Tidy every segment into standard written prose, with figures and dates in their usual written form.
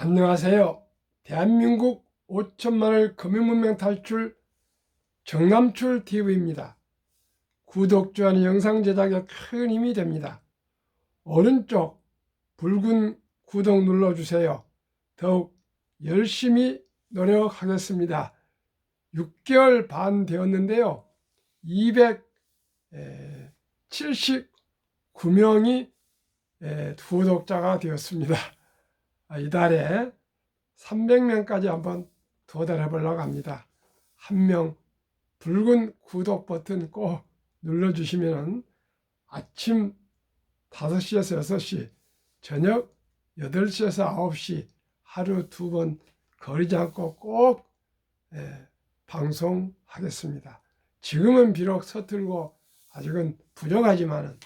안녕하세요. 대한민국 5천만을 금융문명 탈출 정남출 TV입니다. 구독, 좋아요, 영상 제작에 큰 힘이 됩니다. 오른쪽 붉은 구독 눌러주세요. 더욱 열심히 노력하겠습니다. 6개월 반 되었는데요. 279명이 구독자가 되었습니다. 이달에 300명까지 한번 도달해 보려고 합니다. 한 명 붉은 구독 버튼 꼭 눌러주시면 아침 5시에서 6시, 저녁 8시에서 9시 하루 2번 거리지 않고 꼭 방송하겠습니다. 지금은 비록 서툴고 아직은 부족하지만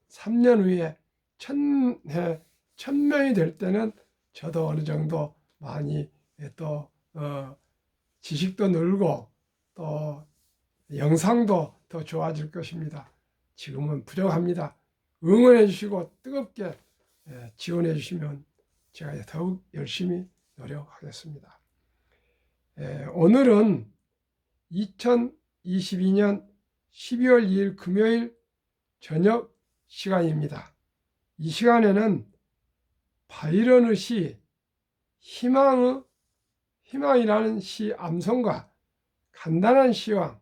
3년 후에 1000명이 될 때는 저도 어느 정도 많이 또 지식도 늘고 또 영상도 더 좋아질 것입니다. 지금은 부족합니다. 응원해 주시고 뜨겁게 지원해 주시면 제가 더욱 열심히 노력하겠습니다. 오늘은 2022년 12월 2일 금요일 저녁 시간입니다. 이 시간에는 바이런의 시 희망이라는 시 암송과 간단한 시황,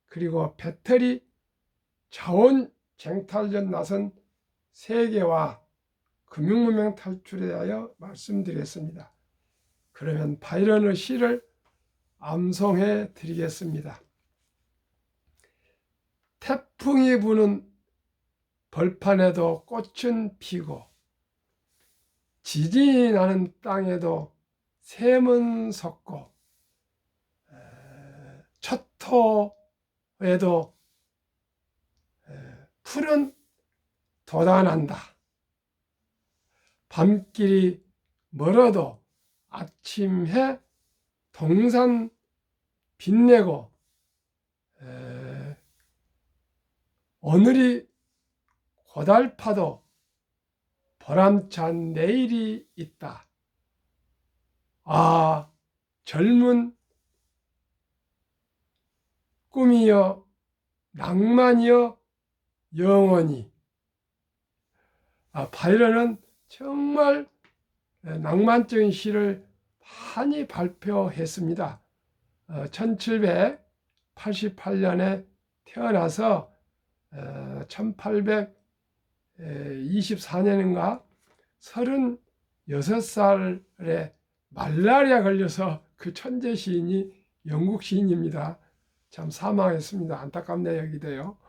그리고 배터리 자원 쟁탈전 나선 세계와 금융문명 탈출에 대하여 말씀드리겠습니다. 그러면 바이런의 시를 암송해 드리겠습니다. 태풍이 부는 벌판에도 꽃은 피고 지진이 나는 땅에도 샘은 솟고 첫 터에도 풀은 돋아난다. 밤길이 멀어도 아침해 동산 빛내고 오늘이 고달파도 보람찬 내일이 있다. 젊은 꿈이여 낭만이여 영원히. 바이런은 정말 낭만적인 시를 많이 발표했습니다. 1788년에 태어나서 1824년인가 36살에 말라리아 걸려서 그 천재 시인이 영국 시인입니다. 참 사망했습니다. 안타깝네 여기도요.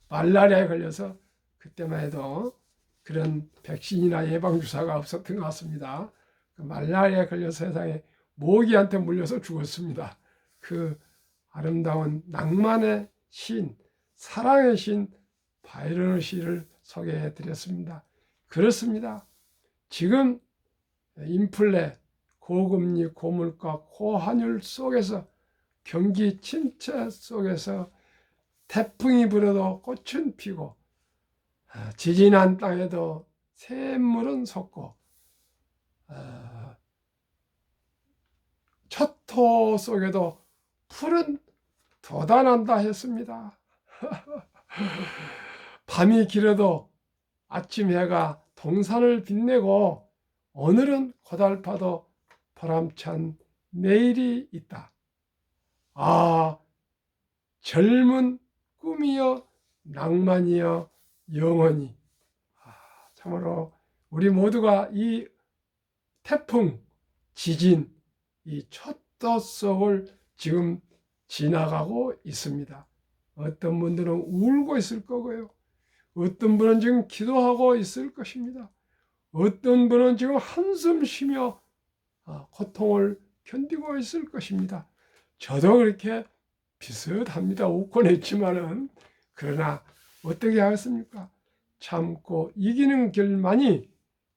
말라리아에 걸려서 그때만 해도 그런 백신이나 예방주사가 없었던 것 같습니다. 그 말라리아에 걸려서 세상에 모기한테 물려서 죽었습니다. 그 아름다운 낭만의 시인, 사랑의 시인 바이런의 시를 소개해 드렸습니다. 그렇습니다. 지금 인플레, 고금리, 고물가, 고환율 속에서 경기 침체 속에서 태풍이 불어도 꽃은 피고 지진한 땅에도 샘물은 솟고 첫 터 속에도 풀은 돋아난다 했습니다. 밤이 길어도 아침 해가 동산을 빛내고 오늘은 고달파도 보람찬 내일이 있다. 젊은 꿈이여 낭만이여 영원히. 참으로 우리 모두가 이 태풍, 지진, 이 촛도 속을 지금 지나가고 있습니다. 어떤 분들은 울고 있을 거고요. 어떤 분은 지금 기도하고 있을 것입니다. 어떤 분은 지금 한숨 쉬며 고통을 견디고 있을 것입니다. 저도 그렇게 비슷합니다. 웃곤 했지만은 그러나 어떻게 하겠습니까? 참고 이기는 길만이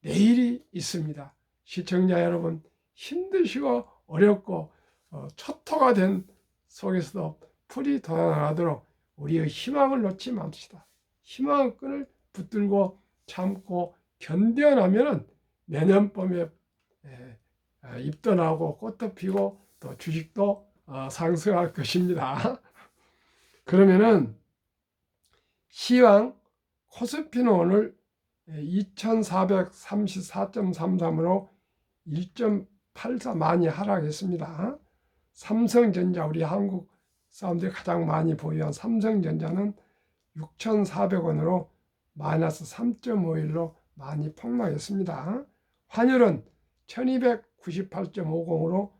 내일이 있습니다. 시청자 여러분 힘드시고 어렵고 초토가 된 속에서도 풀이 돋아나도록 우리의 희망을 놓지 맙시다. 희망의 끈을 붙들고 참고 견뎌나면 내년 봄에 잎도 나고 꽃도 피고 또 주식도 상승할 것입니다. 그러면은 시황 코스피는 오늘 2434.33으로 1.84 많이 하락했습니다. 삼성전자, 우리 한국 사람들이 가장 많이 보유한 삼성전자는 6,400원으로 마이너스 3.51로 많이 폭락했습니다. 환율은 1298.50으로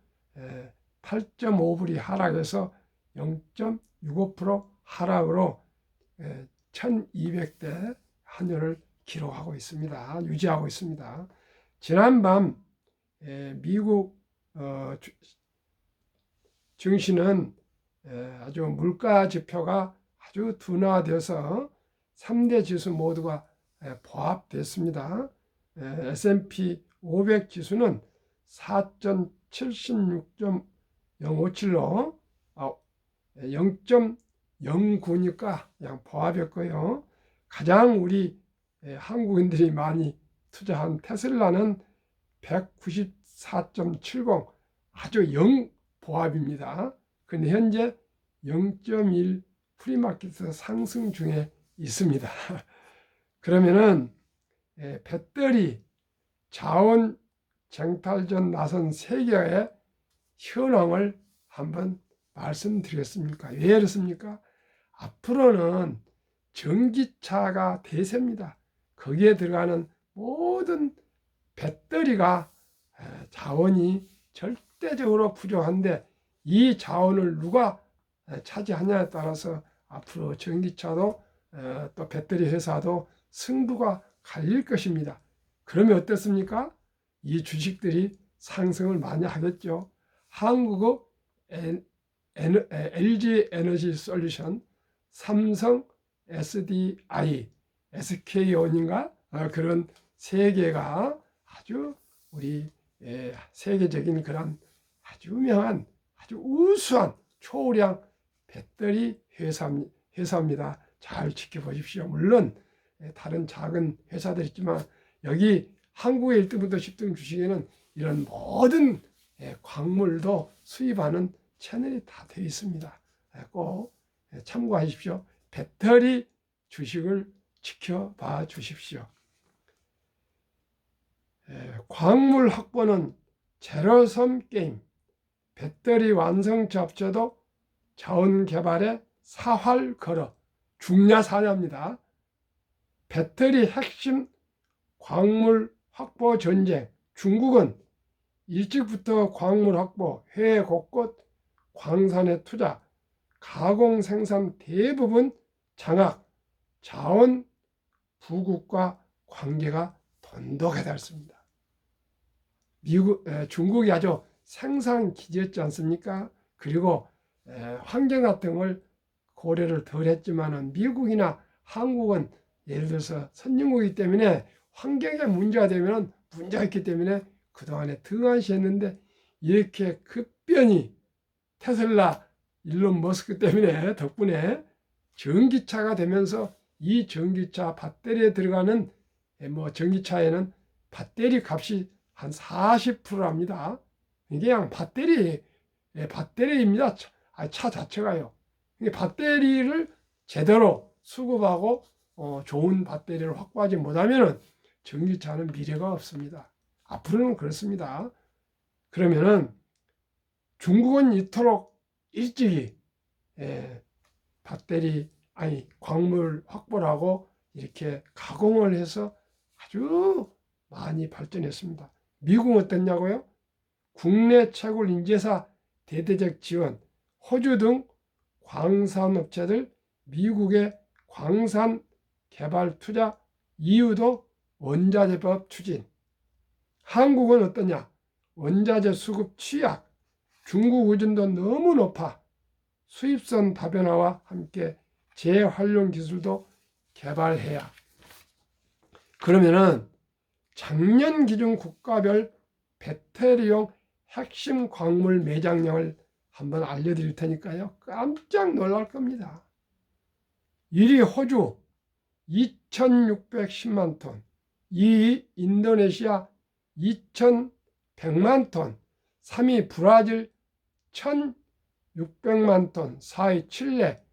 8.5불이 하락해서 0.65% 하락으로 1200대 환율을 기록하고 있습니다. 유지하고 있습니다. 지난밤 미국 증시는 아주 물가 지표가 아주 둔화되어서 3대 지수 모두가 보합됐습니다. S&P 500 지수는 4,076.057로 0.09니까 그냥 보합했고요. 가장 우리 한국인들이 많이 투자한 테슬라는 194.70 아주 0 보합입니다. 근데 현재 0.1 프리마켓에서 상승 중에 있습니다. 그러면은 배터리 자원 쟁탈전 나선 세계의 현황을 한번 말씀드리겠습니까? 왜 그렇습니까? 앞으로는 전기차가 대세입니다. 거기에 들어가는 모든 배터리가 자원이 절대적으로 부족한데 이 자원을 누가 차지하냐에 따라서 앞으로 전기차도 또 배터리 회사도 승부가 갈릴 것입니다. 그러면 어떻습니까? 이 주식들이 상승을 많이 하겠죠. 한국의 LG 에너지 솔루션, 삼성, SDI, SK온인가 그런 세 개가 아주 우리 세계적인 그런 아주 유명한 아주 우수한 초우량 배터리 회사입니다. 잘 지켜보십시오. 물론 다른 작은 회사들 있지만 여기 한국의 1등부터 10등 주식에는 이런 모든 광물도 수입하는 채널이 다 되어 있습니다. 꼭 참고하십시오. 배터리 주식을 지켜봐 주십시오. 광물 확보는 제로섬 게임, 배터리 완성차 업체도 자원 개발에 사활 걸어 중야사냐입니다. 배터리 핵심 광물 확보 전쟁. 중국은 일찍부터 광물 확보, 해외 곳곳 광산에 투자, 가공 생산 대부분 장악, 자원 부국과 관계가 돈독해졌습니다. 중국이 아주 생산 기지였지 않습니까? 그리고 환경 같은 걸 고려를 덜 했지만은 미국이나 한국은 예를 들어서 선진국이기 때문에 환경에 문제가 되면 문제가 있기 때문에 그동안에 등한시했는데 이렇게 급변이 테슬라, 일론 머스크 때문에 덕분에 전기차가 되면서 이 전기차 배터리에 들어가는 전기차에는 배터리 값이 한 40%랍니다. 이게 그냥 배터리입니다. 차 자체가요. 배터리를 제대로 수급하고 좋은 배터리를 확보하지 못하면 전기차는 미래가 없습니다. 앞으로는 그렇습니다. 그러면은 중국은 이토록 일찍이 광물 확보를 하고 이렇게 가공을 해서 아주 많이 발전했습니다. 미국은 어땠냐고요? 국내 채굴 인재사 대대적 지원, 호주 등 광산업체들 미국의 광산 개발 투자 이유도 원자재법 추진. 한국은 어떠냐? 원자재 수급 취약, 중국 의존도 너무 높아. 수입선 다변화와 함께 재활용 기술도 개발해야. 그러면은 작년 기준 국가별 배터리용 핵심 광물 매장량을 한번 알려드릴 테니까요. 깜짝 놀랄 겁니다. 1위 호주 2610만 톤, 2위 인도네시아 2100만 톤, 3위 브라질 1,600만 톤, 4위 칠레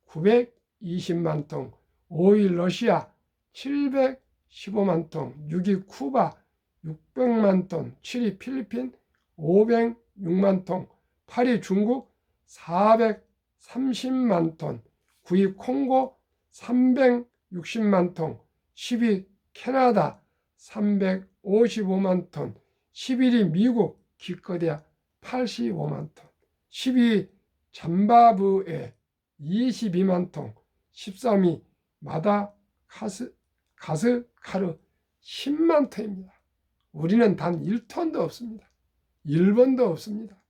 920만 톤, 5위 러시아 715만 톤, 6위 쿠바 600만 톤, 7위 필리핀 506만 톤, 8위 중국 430만 톤, 9위 콩고 360만 톤, 10위 캐나다 355만 톤, 11위 미국 기껏해야 85만 톤, 12위 잠바브에 22만 톤, 13위 마다가스카르 10만 톤입니다. 우리는 단 1톤도 없습니다. 일본도 없습니다.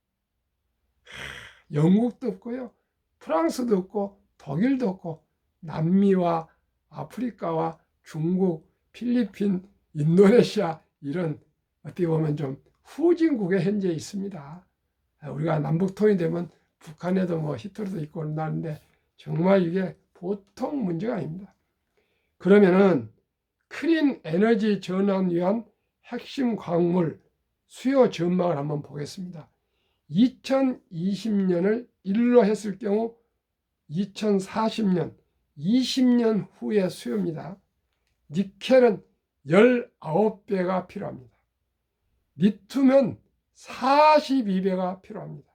영국도 없고요. 프랑스도 없고 독일도 없고 남미와 아프리카와 중국, 필리핀, 인도네시아 이런 어떻게 보면 좀 후진국에 현재 있습니다. 우리가 남북통이 되면 북한에도 뭐 히트로도 있고 그런다는데 정말 이게 보통 문제가 아닙니다. 그러면은 클린 에너지 전환 위한 핵심 광물 수요 전망을 한번 보겠습니다. 2020년을 1로 했을 경우 2040년 20년 후의 수요입니다. 니켈은 19배가 필요합니다. 리튬은 42배가 필요합니다.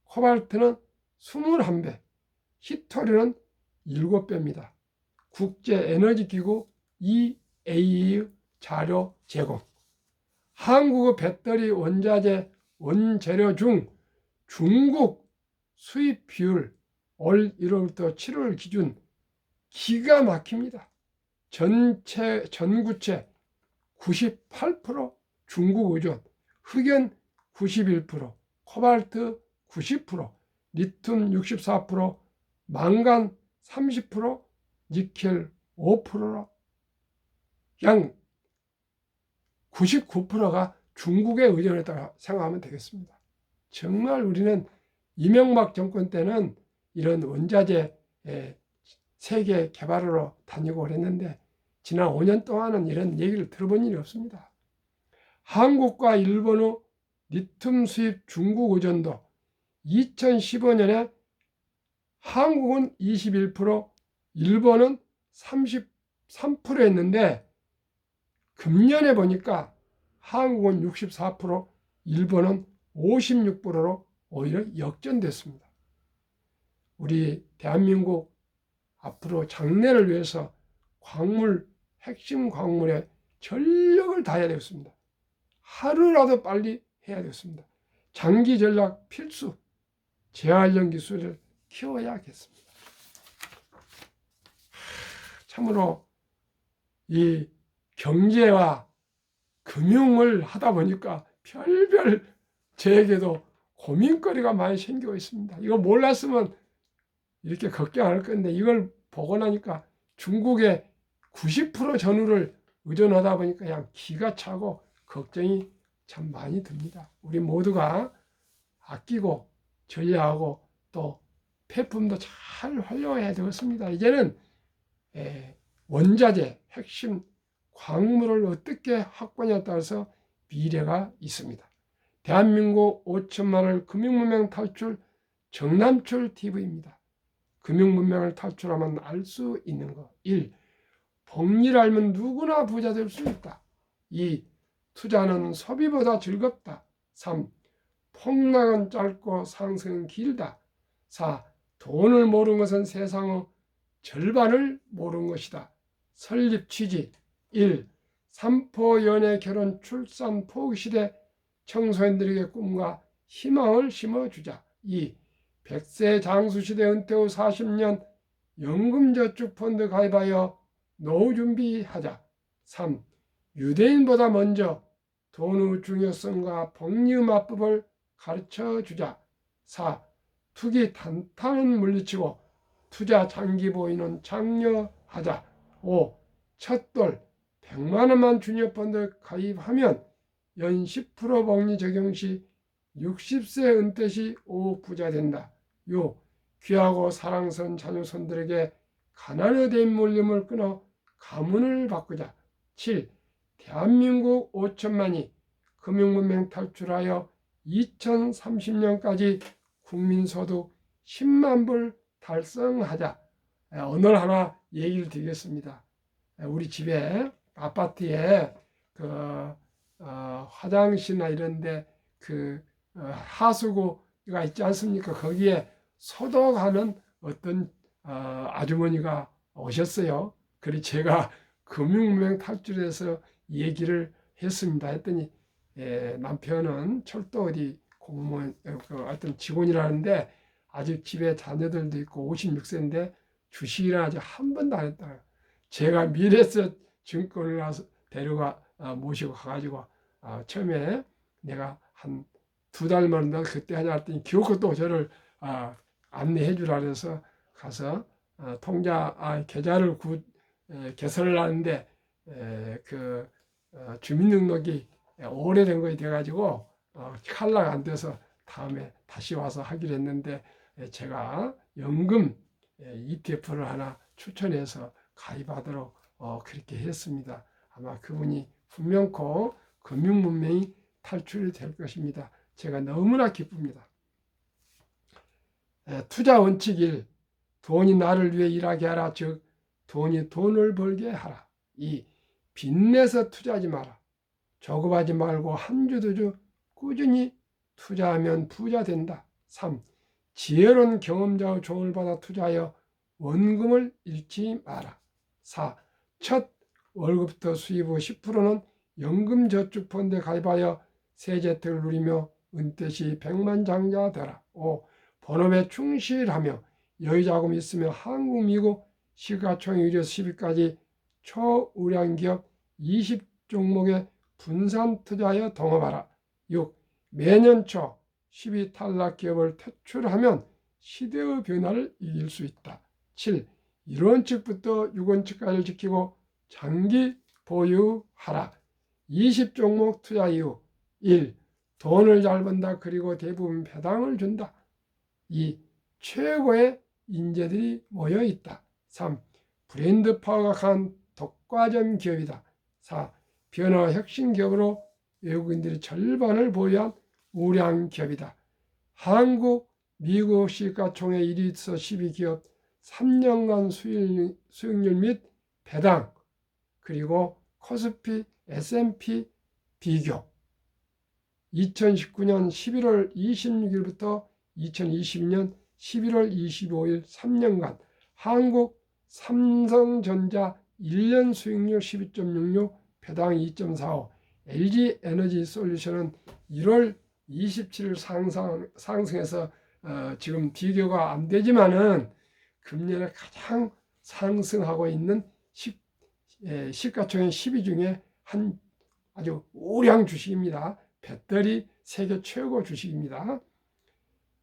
코발트는 21배, 히토리는 7배입니다. 국제에너지기구 EA의 자료 제공. 한국의 배터리 원자재 원재료 중 중국 수입 비율 올 1월부터 7월 기준 기가 막힙니다. 전구체 98% 중국 의존, 흑연 91%, 코발트 90%, 리튬 64%, 망간 30%, 니켈 5%라 그냥 99%가 중국에 의존했다고 생각하면 되겠습니다. 정말 우리는 이명박 정권 때는 이런 원자재 세계 개발하러 다니고 그랬는데 지난 5년 동안은 이런 얘기를 들어본 일이 없습니다. 한국과 일본의 리튬 수입 중국 의존도 2015년에 한국은 21%, 일본은 33%였는데 금년에 보니까 한국은 64%, 일본은 56%로 오히려 역전됐습니다. 우리 대한민국 앞으로 장래를 위해서 핵심 광물에 전력을 다해야 되겠습니다. 하루라도 빨리 해야 되겠습니다. 장기 전략 필수, 재활용 기술을 키워야겠습니다. 참으로 이 경제와 금융을 하다 보니까 별별 저에게도 고민거리가 많이 생기고 있습니다. 이거 몰랐으면 이렇게 걱정 안 할 건데 이걸 보고 나니까 중국의 90% 전후를 의존하다 보니까 그냥 기가 차고 걱정이 참 많이 듭니다. 우리 모두가 아끼고 전략하고 또 폐품도 잘 활용해야 되겠습니다. 이제는 원자재, 핵심 광물을 어떻게 확보하냐에 따라서 미래가 있습니다. 대한민국 5천만을 금융문명 탈출 정남출 TV입니다. 금융문명을 탈출하면 알 수 있는 것. 1. 복리를 알면 누구나 부자 될 수 있다. 2. 투자는 소비보다 즐겁다. 3. 폭락은 짧고 상승은 길다. 4. 돈을 모르는 것은 세상의 절반을 모르는 것이다. 설립 취지. 1. 삼포 연애 결혼 출산 포기 시대 청소년들에게 꿈과 희망을 심어주자. 2. 100세 장수시대 은퇴 후 40년 연금저축펀드 가입하여 노후 준비하자. 3. 유대인보다 먼저 돈의 중요성과 복리의 맞법을 가르쳐주자. 4. 투기 단타는 물리치고 투자 장기 보이는 장려하자. 5. 첫돌 100만 원만 주니어펀드 가입하면 연 10% 복리 적용 시 60세 은퇴 시 5억 부자 된다. 6. 귀하고 사랑스러운 자녀손들에게 가난의 대물림을 끊어 가문을 바꾸자. 7. 대한민국 5천만이 금융문명 탈출하여 2030년까지 국민소득 10만 불 달성하자. 오늘 하나 얘기를 드리겠습니다. 우리 집에 아파트에 화장실이나 이런데 하수구가 있지 않습니까? 거기에 소독하는 어떤 아주머니가 오셨어요. 그래서 제가 금융무명 탈출해서 얘기를 했습니다. 했더니 남편은 철도 어디 공무원 어떤 직원이라는데 아직 집에 자녀들도 있고 56세인데 주식이나 아직 한 번도 안 했다. 제가 미래에셋 증권을 데려가 모시고 가가지고 처음에 내가 한 2달만 더 그때 하냐 했더니 기어코 또 저를 안내해 주라 그래서 가서 계좌를 개설을 하는데 주민등록이 오래된 거에 돼가지고 칼라가 안 돼서 다음에 다시 와서 하기로 했는데 제가 연금 ETF를 하나 추천해서 가입하도록 그렇게 했습니다. 아마 그분이 분명코 금융문명이 탈출이 될 것입니다. 제가 너무나 기쁩니다. 투자 원칙 1. 돈이 나를 위해 일하게 하라. 즉 돈이 돈을 벌게 하라. 2. 빚내서 투자하지 마라. 조급하지 말고 한 주 두 주 꾸준히 투자하면 부자 된다. 3. 지혜로운 경험자의 조언을 받아 투자하여 원금을 잃지 마라. 4. 첫 월급부터 수입 후 10%는 연금저축펀드에 가입하여 세제혜택을 누리며 은퇴 시 백만장자 되라. 5. 본업에 충실하며 여유자금이 있으면 한국, 미국 시가총액 1위에서 10위까지 초우량기업 20종목에 분산 투자하여 동업하라. 6. 매년 초 10위 탈락 기업을 퇴출하면 시대의 변화를 이길 수 있다. 7. 1원칙부터 6원칙까지를 지키고 장기 보유하라. 20종목 투자 이후 1. 돈을 잘 번다. 그리고 대부분 배당을 준다. 2. 최고의 인재들이 모여있다. 3. 브랜드 파워가 강한 독과점 기업이다. 4. 변화 혁신 기업으로 외국인들이 절반을 보유한 우량 기업이다. 한국, 미국 시가총액 1위에서 10위 기업 3년간 수익률 및 배당, 그리고 코스피 S&P 비교 2019년 11월 26일부터 2020년 11월 25일 3년간 한국 삼성전자 1년 수익률 12.66, 배당 2.45, LG 에너지 솔루션은 1월 27일 상승해서 지금 비교가 안 되지만은 금년에 가장 상승하고 있는 시가총액 10위 중에 한 아주 우량 주식입니다. 배터리 세계 최고 주식입니다.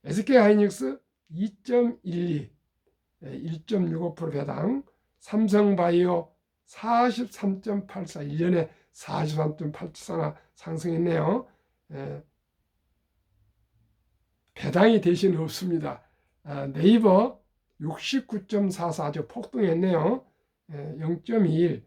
SK하이닉스 2.12, 1.65% 배당, 삼성바이오 43.84, 1년에 43.84나 상승했네요. 배당이 대신 없습니다. 네이버 69.44 아주 폭등했네요. 0.21,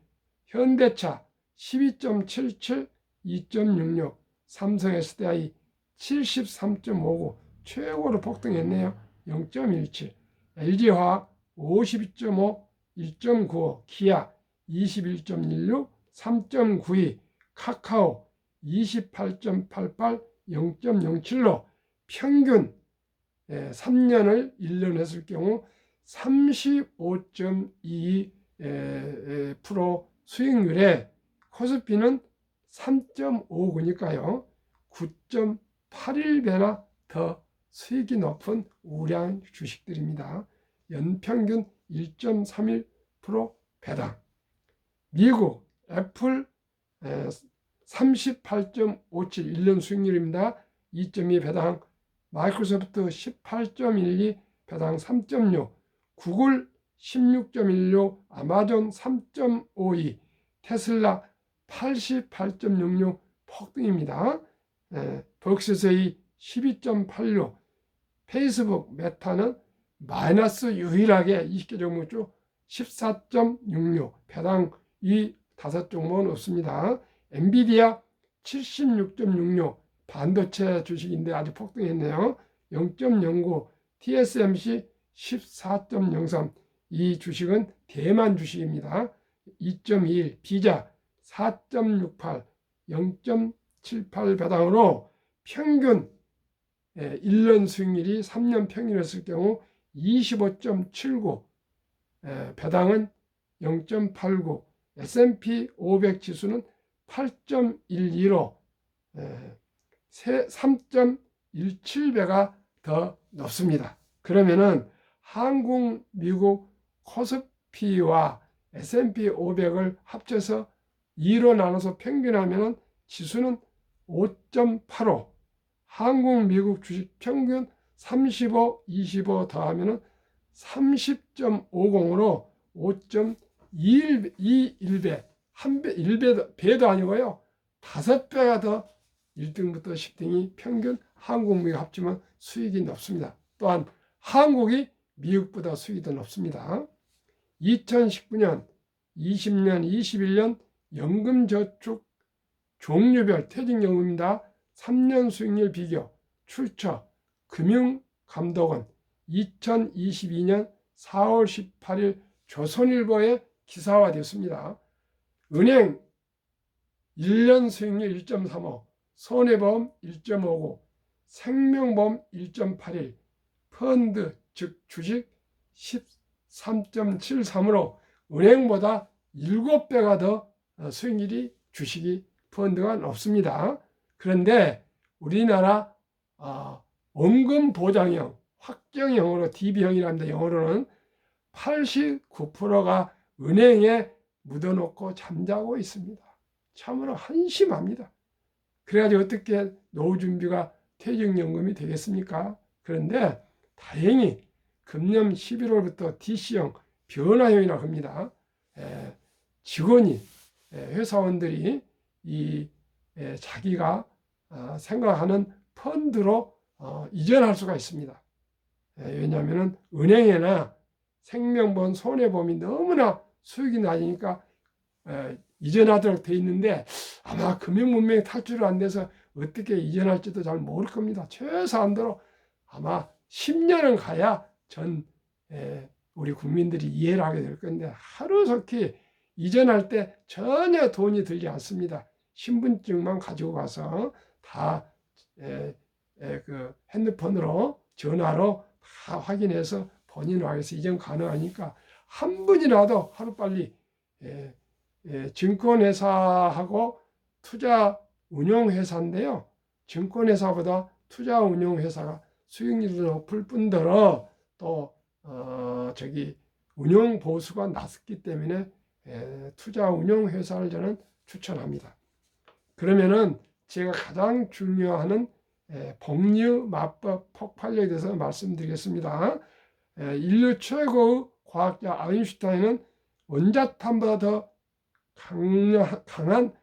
현대차 12.77, 2.66, 삼성 SDI 73.59 최고로 폭등했네요. 0.17, LG화학 52.5, 1.95, 기아 21.16, 3.92, 카카오 28.88, 0.07로 평균 3년을 1년 했을 경우 35.22% 수익률에 코스피는 3.59니까요. 9.81배나 더 수익이 높은 우량 주식들입니다. 연평균 1.31% 배당. 미국 애플 38.57 1년 수익률입니다. 2.2 배당. 마이크로소프트 18.12 배당 3.6, 구글 16.16, 아마존 3.52, 테슬라 88.66 폭등입니다. 벅스세이 12.86, 페이스북 메타는 마이너스 유일하게 20개 종목 중 14.66, 배당 이 5종목은 없습니다. 엔비디아 76.66, 반도체 주식인데 아주 폭등했네요. 0.09, TSMC 14.03. 이 주식은 대만 주식입니다. 2.21, 비자 4.68, 0.78 배당으로 평균 1년 수익률이 3년 평균했을 경우 25.79, 배당은 0.89, S&P 500 지수는 8.12로 3.17배가 더 높습니다. 그러면은 한국, 미국 코스피와 S&P 500을 합쳐서 2로 나눠서 평균하면 지수는 5.85, 한국, 미국 주식 평균 35, 25 더하면 30.50으로 5.21배, 1배도 아니고요. 5배가 더 1등부터 10등이 평균 한국, 미국 합치면 수익이 높습니다. 또한 한국이 미국보다 수익이 더 높습니다. 2019년, 20년, 21년 연금저축 종류별 퇴직연금입니다. 3년 수익률 비교, 출처, 금융감독원 2022년 4월 18일 조선일보에 기사화되었습니다. 은행 1년 수익률 1.35, 손해보험 1.59, 생명보험 1.81, 펀드 즉 주식 13.73으로 은행보다 7배가 더 수익률이 주식이 펀드가 높습니다. 그런데 우리나라 원금보장형, 확정형으로 DB형이랍니다. 영어로는 89%가 은행에 묻어놓고 잠자고 있습니다. 참으로 한심합니다. 그래가지고 어떻게 노후준비가 퇴직연금이 되겠습니까? 그런데 다행히 금년 11월부터 DC형, 변화형이라고 합니다. 직원이, 회사원들이 자기가 생각하는 펀드로 이전할 수가 있습니다. 왜냐하면 은행이나 생명보험, 손해보험이 너무나 수익이 낮으니까 이전하도록 돼 있는데 아마 금융문명이 탈출을 안 돼서 어떻게 이전할지도 잘 모를 겁니다. 최소한도로 아마 10년은 가야 우리 국민들이 이해를 하게 될 건데 하루속히 이전할 때 전혀 돈이 들지 않습니다. 신분증만 가지고 가서 다 그 핸드폰으로 전화로 다 확인해서 본인 와서 이전 가능하니까 한 분이라도 하루빨리 증권회사하고 투자운용회사인데요. 증권회사보다 투자운용회사가 수익률이 높을 뿐더러 또 운용보수가 낮기 때문에 투자운용회사를 저는 추천합니다. 그러면은 제가 가장 중요한 복리마법 폭발력에 대해서 말씀드리겠습니다. 인류 최고의 과학자 아인슈타인은 원자탄보다 더 강한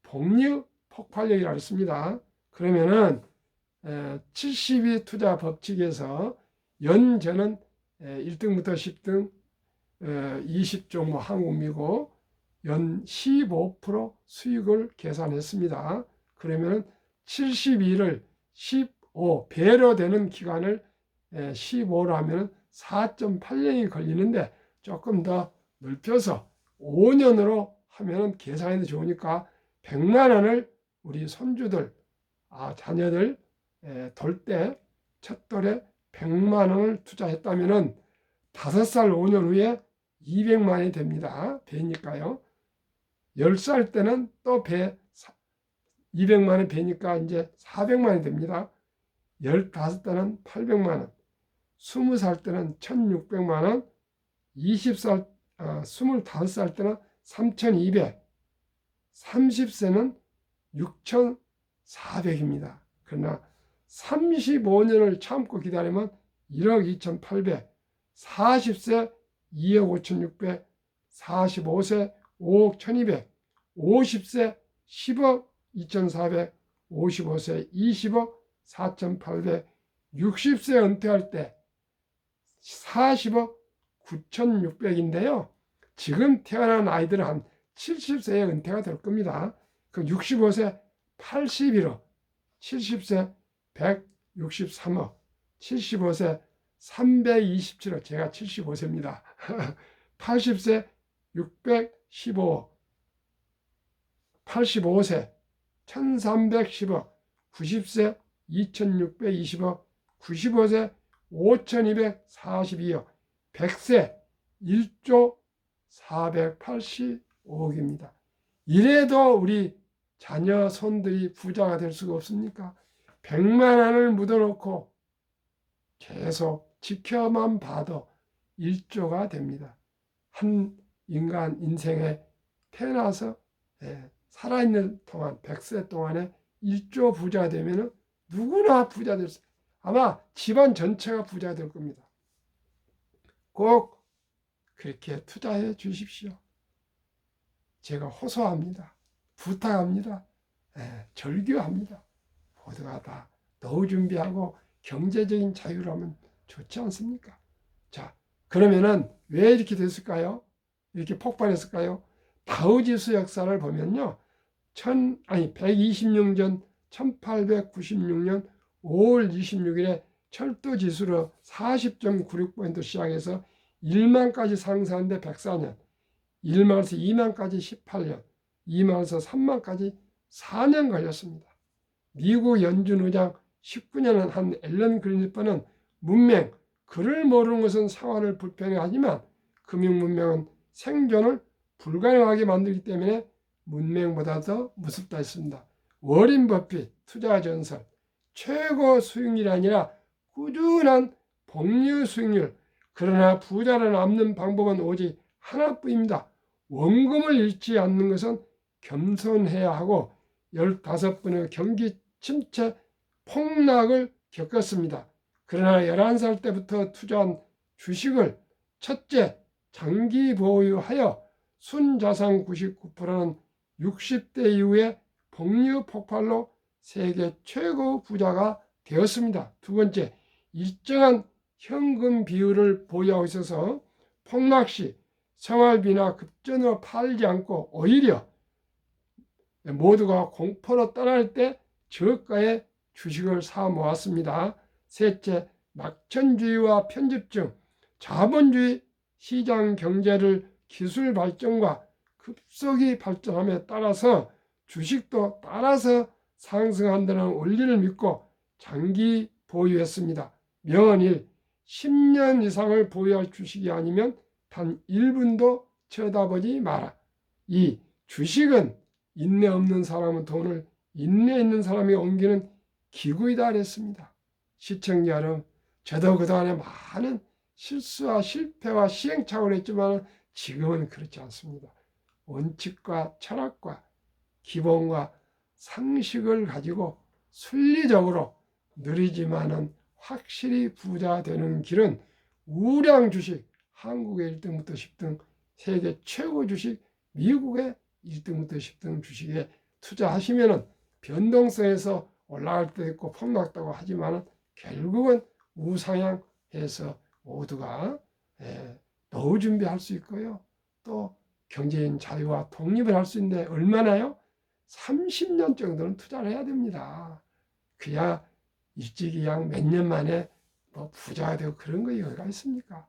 복리 폭발력이라고 했습니다. 그러면은 72 투자 법칙에서 연저는 1등부터 10등 20종 한국, 미국 연 15% 수익을 계산했습니다. 그러면 72를 15배로 되는 기간을 15로 하면 4.8년이 걸리는데 조금 더 넓혀서 5년으로 하면 계산이 좋으니까 100만 원을 우리 손주들, 자녀들 돌 때 첫 돌에 100만 원을 투자했다면 5살 5년 후에 200만 원이 됩니다. 배니까요. 10살 때는 또 200만 원 배니까 이제 400만 원이 됩니다. 15때는 800만 원, 20살 때는 1600만 원, 25살 때는 3200, 30세는 6400입니다. 그러나 35년을 참고 기다리면 1억 2800, 40세 2억 5600, 45세 5억 1200, 50세 10억 2400, 55세 20억 4800, 60세 은퇴할 때 40억 9600인데요. 지금 태어난 아이들은 한 70세에 은퇴가 될 겁니다. 그 65세 81억, 70세 163억, 75세 327억, 제가 75세입니다. 80세 615억, 85세 1310억, 90세 2620억, 95세 5242억, 100세 1조 485억입니다. 이래도 우리 자녀 손들이 부자가 될 수가 없습니까? 100만 원을 묻어놓고 계속 지켜만 봐도 1조가 됩니다. 한 인간 인생에 태어나서 살아있는 동안 100세 동안에 1조 부자 되면 누구나 부자 될 수, 아마 집안 전체가 부자 될 겁니다. 꼭 그렇게 투자해 주십시오. 제가 호소합니다. 부탁합니다. 절규합니다. 모두가 다 노후 준비하고 경제적인 자유라면 좋지 않습니까? 자, 그러면은 왜 이렇게 됐을까요? 이렇게 폭발했을까요? 다우지수 역사를 보면요. 126년 전 1896년 5월 26일에 철도 지수로 40.96포인트 시작해서 1만까지 상승하는데 104년, 1만에서 2만까지 18년, 2만에서 3만까지 4년 걸렸습니다. 미국 연준 의장 19년은 한 앨런 그린스판은 문맹, 글을 모르는 것은 상황을 불편해하지만 금융 문명은 생존을 불가능하게 만들기 때문에 문맹보다 더 무섭다 했습니다. 워린 버핏 투자 전설, 최고 수익률이 아니라 꾸준한 복리 수익률, 그러나 부자를 남는 방법은 오직 하나뿐입니다. 원금을 잃지 않는 것은 겸손해야 하고 15번의 경기 침체 폭락을 겪었습니다. 그러나 11살 때부터 투자한 주식을 첫째, 장기 보유하여 순자산 99%는 60대 이후에 복리 폭발로 세계 최고 부자가 되었습니다. 두 번째, 일정한 현금 비율을 보유하고 있어서 폭락 시 생활비나 급전으로 팔지 않고 오히려 모두가 공포로 떠날 때 저가의 주식을 사 모았습니다. 셋째, 낙천주의와 편집증, 자본주의 시장 경제를 기술 발전과 급속히 발전함에 따라서 주식도 따라서 상승한다는 원리를 믿고 장기 보유했습니다. 명언일 10년 이상을 보유할 주식이 아니면 단 1분도 쳐다보지 마라. 이 주식은 인내 없는 사람은 돈을 인내 있는 사람이 옮기는 기구이다 그랬습니다. 시청자 여러분, 저도 그동안에 많은 실수와 실패와 시행착오를 했지만 지금은 그렇지 않습니다. 원칙과 철학과 기본과 상식을 가지고 순리적으로 느리지만은 확실히 부자 되는 길은 우량 주식, 한국의 1등부터 10등, 세계 최고 주식, 미국의 1등부터 10등 주식에 투자하시면은 변동성에서 올라갈 때도 있고 폭락다고 하지만은 결국은 우상향해서 모두가 노후 준비할 수 있고요. 또 경제인 자유와 독립을 할 수 있는데 얼마나요? 30년 정도는 투자를 해야 됩니다. 그야 일찍이 양 몇 년 만에 뭐 부자가 되고 그런 거 여기가 있습니까?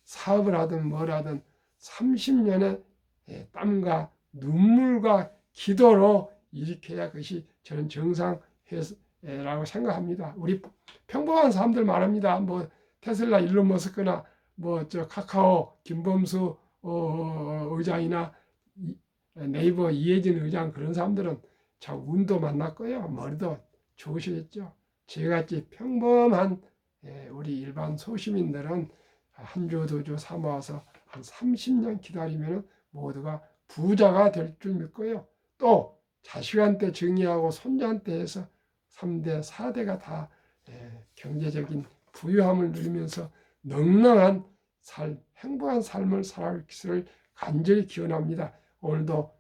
사업을 하든 뭘 하든 30년의 땀과 눈물과 기도로 일으켜야 그것이 저는 정상라고 생각합니다. 우리 평범한 사람들 말합니다. 뭐 테슬라 일론 머스크나 뭐 저 카카오 김범수 의장이나 네이버 이해진 의장 그런 사람들은 참 운도 만났고요. 머리도 좋으시겠죠. 저희같이 평범한 우리 일반 소시민들은 한 주, 두 주 사모아서 한 30년 기다리면 모두가 부자가 될 줄 믿고요. 또 자식한테 정의하고 손자한테 해서 3대, 4대가 다 경제적인 부유함을 누리면서 넉넉한 행복한 삶을 살아갈 것을 간절히 기원합니다. 오늘도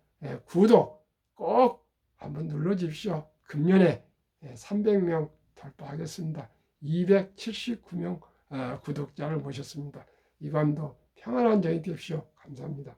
구독 꼭 한번 눌러주십시오. 금년에 300명 돌파하겠습니다. 279명 구독자를 모셨습니다. 이 밤도 평안한 저녁 되십시오. 감사합니다.